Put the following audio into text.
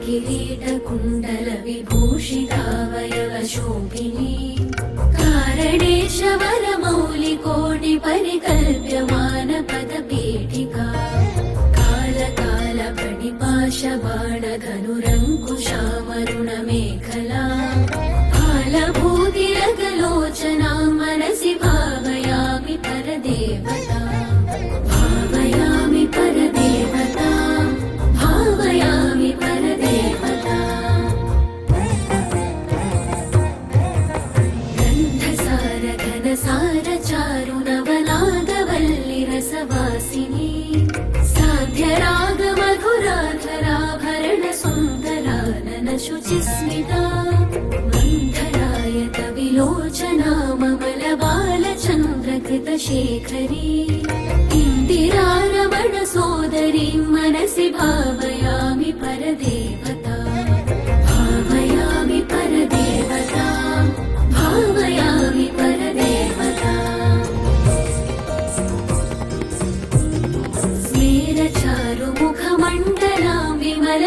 किरीटकुण्डलविभूषितावयवशोभिनी कारणेशवरमौलिकोटिपरिकल्प्यमानपदपीठिका कालकालपणिपाशबाणधनुरङ्कुशामरुणमेखला कालभूतिरगलोचनां मनसि भावयामि परदेवता भावयामि परदेवता भावयामि परदेवता गन्धसारघनसारचारुनवनागवल्लिरसवासिनी साध्यरागमधुराधराभरणसुन्दराननशुचिस्मिता मन्थरायत विलोचना ममलबालचन्द्रकृतशेखरी इन्दिरारमणसोदरीं मनसि भावयामि परदेवता भावयामि परदेवता भावयामि परदेवता स्मेरचारुमुखमण्डलां विमल